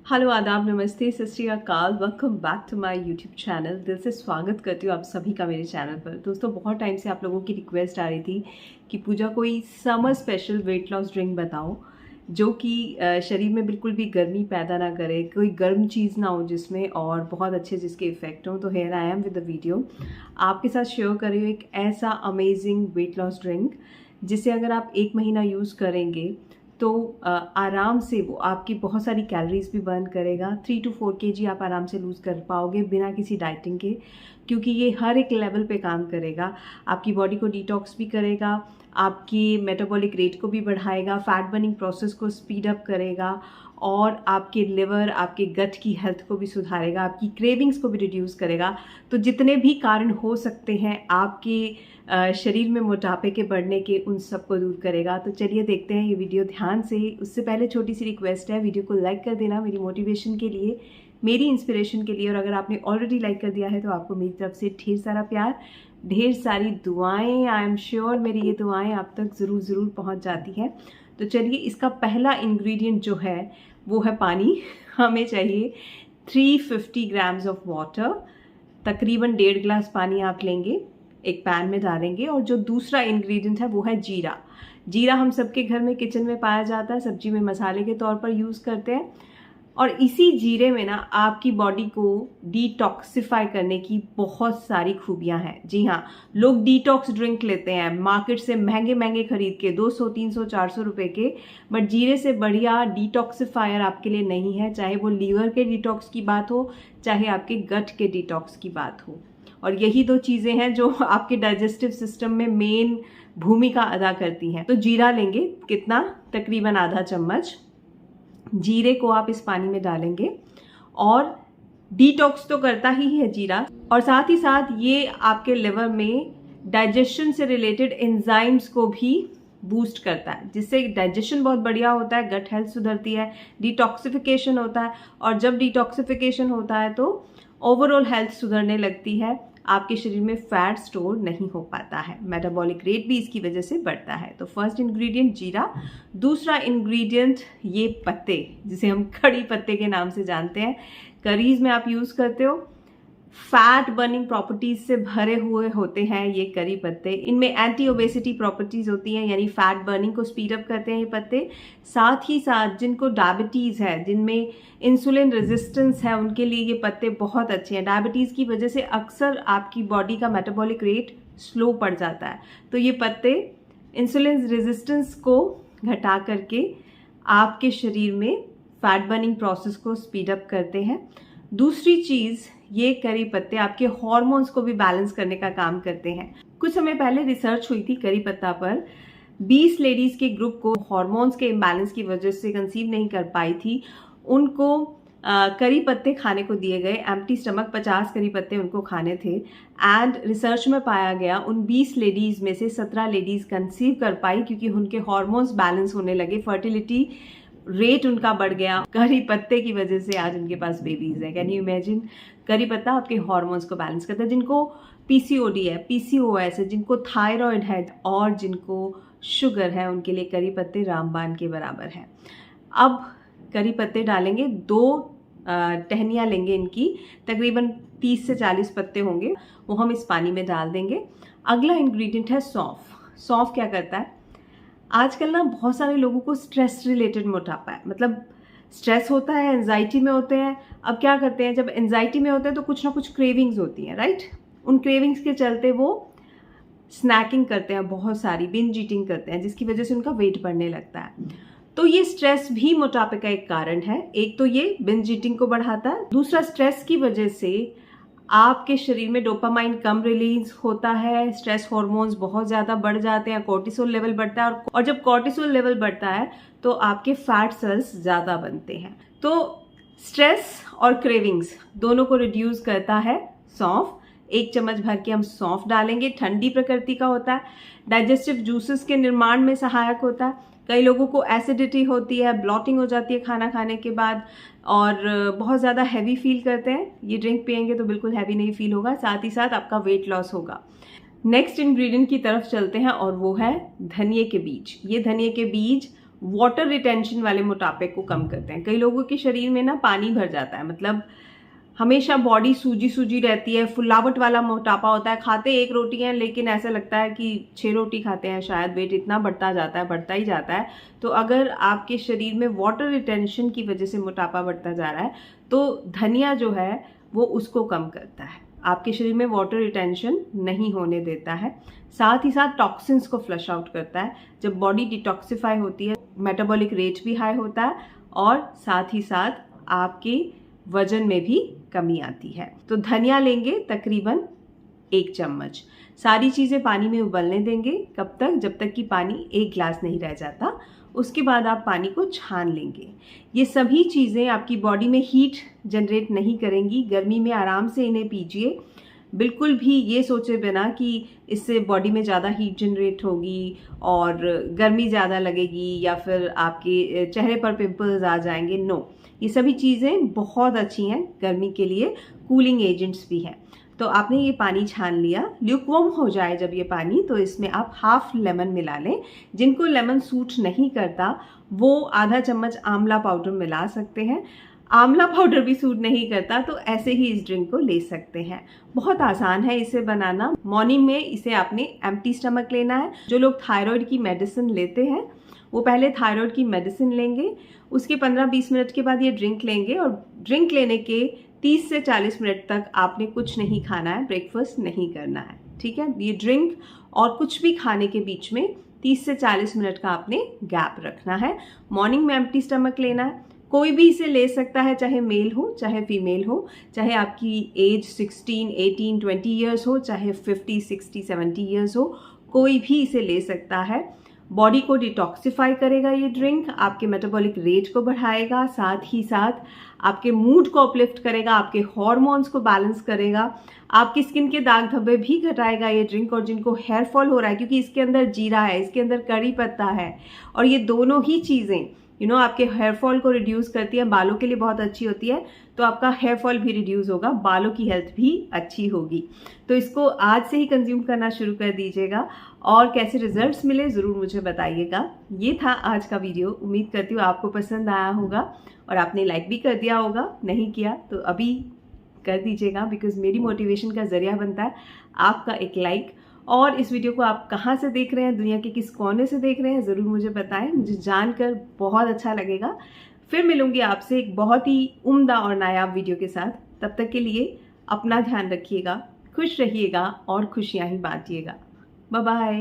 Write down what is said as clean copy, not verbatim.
Hello, आदाब, नमस्ते, सत श्री अकाल। Welcome back to my YouTube channel. दिल से स्वागत करती हूँ आप सभी का मेरे चैनल पर। दोस्तों, बहुत टाइम से आप लोगों की रिक्वेस्ट आ रही थी कि पूजा कोई summer special weight loss drink बताओ जो कि शरीर में बिल्कुल भी गर्मी पैदा ना करे, कोई गर्म चीज़ ना हो जिसमें, और बहुत अच्छे जिसके इफेक्ट हों। तो here I am with the video. आपके साथ शेयर कर रही हूँ एक ऐसा अमेजिंग वेट लॉस ड्रिंक जिसे अगर आप 1 महीना यूज़ करेंगे तो आराम से वो आपकी बहुत सारी कैलोरीज भी बर्न करेगा। 3 to 4 kg आप आराम से लूज़ कर पाओगे बिना किसी डाइटिंग के, क्योंकि ये हर एक लेवल पे काम करेगा। आपकी बॉडी को डिटॉक्स भी करेगा, आपकी मेटाबॉलिक रेट को भी बढ़ाएगा, फैट बर्निंग प्रोसेस को स्पीड अप करेगा, और आपके लिवर, आपके गट की हेल्थ को भी सुधारेगा, आपकी क्रेविंग्स को भी रिड्यूस करेगा। तो जितने भी कारण हो सकते हैं आपके शरीर में मोटापे के बढ़ने के, उन सब को दूर करेगा। तो चलिए देखते हैं ये वीडियो ध्यान से। उससे पहले छोटी सी रिक्वेस्ट है, वीडियो को लाइक कर देना मेरी मोटिवेशन के लिए, मेरी इंस्पिरेशन के लिए। और अगर आपने ऑलरेडी लाइक कर दिया है तो आपको मेरी तरफ से ढेर सारा प्यार, ढेर सारी दुआएं। आई एम श्योर मेरी ये दुआएं आप तक ज़रूर पहुंच जाती हैं। तो चलिए, इसका पहला इंग्रेडिएंट जो है वो है पानी। हमें चाहिए 350 ग्राम्स ऑफ वाटर, तकरीबन 1.5 गिलास पानी आप लेंगे, एक पैन में डालेंगे। और जो दूसरा इंग्रेडिएंट है वो है जीरा। जीरा हम सबके घर में किचन में पाया जाता है, सब्जी में मसाले के तौर पर यूज़ करते हैं। और इसी जीरे में ना आपकी बॉडी को डिटॉक्सिफाई करने की बहुत सारी खूबियां हैं। जी हाँ, लोग डिटॉक्स ड्रिंक लेते हैं मार्केट से महंगे महंगे खरीद के, 200, 300, 400 रुपए के, बट जीरे से बढ़िया डिटॉक्सिफायर आपके लिए नहीं है। चाहे वो लीवर के डिटॉक्स की बात हो, चाहे आपके गट के डिटॉक्स की बात हो। और यही दो चीज़ें हैं जो आपके डाइजेस्टिव सिस्टम में मेन भूमिका अदा करती हैं। तो जीरा लेंगे, कितना, तकरीबन आधा चम्मच जीरे को आप इस पानी में डालेंगे। और डिटॉक्स तो करता ही है जीरा, और साथ ही साथ ये आपके लिवर में डाइजेशन से रिलेटेड एंजाइम्स को भी बूस्ट करता है, जिससे डाइजेशन बहुत बढ़िया होता है, गट हेल्थ सुधरती है, डिटॉक्सिफिकेशन होता है। और जब डिटॉक्सिफिकेशन होता है तो ओवरऑल हेल्थ सुधरने लगती है, आपके शरीर में फैट स्टोर नहीं हो पाता है, मेटाबॉलिक रेट भी इसकी वजह से बढ़ता है। तो फर्स्ट इंग्रेडिएंट जीरा। दूसरा इंग्रेडिएंट ये पत्ते, जिसे हम कड़ी पत्ते के नाम से जानते हैं, करीज में आप यूज़ करते हो। फैट बर्निंग प्रॉपर्टीज से भरे हुए होते हैं ये करी पत्ते। इनमें एंटी ओबेसिटी प्रॉपर्टीज होती हैं, यानी फैट बर्निंग को स्पीड अप करते हैं ये पत्ते। साथ ही साथ जिनको डायबिटीज है, जिनमें इंसुलिन रेजिस्टेंस है, उनके लिए ये पत्ते बहुत अच्छे हैं। डायबिटीज की वजह से अक्सर आपकी बॉडी का मेटाबॉलिक रेट स्लो पड़ जाता है, तो ये पत्ते इंसुलिन रेजिस्टेंस को घटा करके आपके शरीर में फैट बर्निंग प्रोसेस को स्पीड अप करते हैं। दूसरी चीज़, ये करी पत्ते आपके हार्मोन्स को भी बैलेंस करने का काम करते हैं। कुछ समय पहले रिसर्च हुई थी करी पत्ता पर। 20 लेडीज के ग्रुप को हार्मोन्स के इम्बैलेंस की वजह से कंसीव नहीं कर पाई थी, उनको करी पत्ते खाने को दिए गए। एम्प्टी स्टमक 50 करी पत्ते उनको खाने थे। एंड रिसर्च में पाया गया उन 20 लेडीज में से 17 लेडीज कंसीव कर पाई, क्योंकि उनके हार्मोन्स बैलेंस होने लगे, फर्टिलिटी रेट उनका बढ़ गया। करी पत्ते की वजह से आज उनके पास बेबीज है। Can you imagine? करी पत्ता आपके हार्मोन्स को बैलेंस करता है। जिनको पीसीओडी है, पीसीओएस है, जिनको थायराइड है और जिनको शुगर है, उनके लिए करी पत्ते रामबाण के बराबर है। अब करी पत्ते डालेंगे, 2 टहनियाँ लेंगे इनकी, तकरीबन 30 से 40 पत्ते होंगे, वो हम इस पानी में डाल देंगे। अगला इंग्रेडिएंट है सौंफ। सौंफ क्या करता है? आजकल ना बहुत सारे लोगों को स्ट्रेस रिलेटेड मोटापा है, मतलब स्ट्रेस होता है, एंजाइटी में होते हैं। अब क्या करते हैं, जब एंजाइटी में होते हैं तो कुछ ना कुछ क्रेविंग्स होती हैं, राइट? उन क्रेविंग्स के चलते वो स्नैकिंग करते हैं, बहुत सारी बिंज ईटिंग करते हैं, जिसकी वजह से उनका वेट बढ़ने लगता है। तो ये स्ट्रेस भी मोटापे का एक कारण है। एक तो ये बिंज ईटिंग को बढ़ाता है, दूसरा स्ट्रेस की वजह से आपके शरीर में डोपामाइन कम रिलीज होता है, स्ट्रेस हार्मोन्स बहुत ज़्यादा बढ़ जाते हैं, कोर्टिसोल लेवल बढ़ता है, और जब कोर्टिसोल लेवल बढ़ता है तो आपके फैट सेल्स ज़्यादा बनते हैं। तो स्ट्रेस और क्रेविंग्स दोनों को रिड्यूस करता है सौंफ। 1 चम्मच भर के हम सौंफ डालेंगे। ठंडी प्रकृति का होता है, डाइजेस्टिव जूसेस के निर्माण में सहायक होता है। कई लोगों को एसिडिटी होती है, ब्लॉटिंग हो जाती है खाना खाने के बाद, और बहुत ज़्यादा हैवी फील करते हैं। ये ड्रिंक पियेंगे तो बिल्कुल हैवी नहीं फील होगा, साथ ही साथ आपका वेट लॉस होगा। नेक्स्ट इंग्रेडिएंट की तरफ चलते हैं, और वो है धनिए के बीज। ये धनिए के बीज वाटर रिटेंशन वाले मोटापे को कम करते हैं। कई लोगों के शरीर में ना पानी भर जाता है, मतलब हमेशा बॉडी सूजी सूजी रहती है, फुलावट वाला मोटापा होता है। खाते एक रोटी हैं लेकिन ऐसा लगता है कि 6 रोटी खाते हैं, शायद वेट इतना बढ़ता जाता है, बढ़ता ही जाता है। तो अगर आपके शरीर में वाटर रिटेंशन की वजह से मोटापा बढ़ता जा रहा है तो धनिया जो है वो उसको कम करता है, आपके शरीर में वाटर रिटेंशन नहीं होने देता है। साथ ही साथ टॉक्सिन्स को फ्लश आउट करता है। जब बॉडी डिटॉक्सिफाई होती है, मेटाबॉलिक रेट भी हाई होता है और साथ ही साथ आपके वजन में भी कमी आती है। तो धनिया लेंगे तकरीबन 1 चम्मच, सारी चीज़ें पानी में उबलने देंगे। कब तक? जब तक कि पानी 1 गिलास नहीं रह जाता। उसके बाद आप पानी को छान लेंगे। ये सभी चीज़ें आपकी बॉडी में हीट जनरेट नहीं करेंगी। गर्मी में आराम से इन्हें पीजिए, बिल्कुल भी ये सोचे बिना कि इससे बॉडी में ज़्यादा हीट जनरेट होगी और गर्मी ज़्यादा लगेगी या फिर आपके चेहरे पर पिंपल्स आ जाएंगे। नो, ये सभी चीज़ें बहुत अच्छी हैं गर्मी के लिए, कूलिंग एजेंट्स भी हैं। तो आपने ये पानी छान लिया, ल्यूकवार्म हो जाए जब ये पानी, तो इसमें आप हाफ लेमन मिला लें। जिनको लेमन सूट नहीं करता वो आधा चम्मच आंवला पाउडर मिला सकते हैं। आंवला पाउडर भी सूट नहीं करता तो ऐसे ही इस ड्रिंक को ले सकते हैं। बहुत आसान है इसे बनाना। मॉर्निंग में इसे आपने एम्प्टी स्टमक लेना है। जो लोग थायराइड की मेडिसिन लेते हैं वो पहले थायराइड की मेडिसिन लेंगे, उसके 15-20 मिनट के बाद ये ड्रिंक लेंगे और ड्रिंक लेने के 30 से 40 मिनट तक आपने कुछ नहीं खाना है, ब्रेकफास्ट नहीं करना है। ठीक है, ये ड्रिंक और कुछ भी खाने के बीच में 30 से 40 मिनट का आपने गैप रखना है। मॉर्निंग में एम्प्टी स्टमक लेना है। कोई भी इसे ले सकता है, चाहे मेल हो चाहे फीमेल हो, चाहे आपकी एज 16, 18, 20 ईयर्स हो, चाहे 50, 60, 70 ईयर्स हो, कोई भी इसे ले सकता है। बॉडी को डिटॉक्सिफाई करेगा ये ड्रिंक, आपके मेटाबॉलिक रेट को बढ़ाएगा, साथ ही साथ आपके मूड को अपलिफ्ट करेगा, आपके हार्मोन्स को बैलेंस करेगा, आपकी स्किन के दाग धब्बे भी घटाएगा ये ड्रिंक। और जिनको हेयर फॉल हो रहा है, क्योंकि इसके अंदर जीरा है, इसके अंदर कड़ी पत्ता है और ये दोनों ही चीज़ें आपके हेयर फॉल को रिड्यूस करती है, बालों के लिए बहुत अच्छी होती है, तो आपका हेयर फॉल भी रिड्यूस होगा, बालों की हेल्थ भी अच्छी होगी। तो इसको आज से ही कंज्यूम करना शुरू कर दीजिएगा और कैसे रिजल्ट्स मिले ज़रूर मुझे बताइएगा। ये था आज का वीडियो, उम्मीद करती हूँ आपको पसंद आया होगा और आपने लाइक भी कर दिया होगा। नहीं किया तो अभी कर दीजिएगा, बिकॉज मेरी मोटिवेशन का ज़रिया बनता है आपका एक लाइक। और इस वीडियो को आप कहाँ से देख रहे हैं, दुनिया के किस कोने से देख रहे हैं, ज़रूर मुझे बताएं, मुझे जानकर बहुत अच्छा लगेगा। फिर मिलूंगी आपसे एक बहुत ही उम्दा और नायाब वीडियो के साथ। तब तक के लिए अपना ध्यान रखिएगा, खुश रहिएगा और खुशियाँ ही बांटिएगा। Bye bye.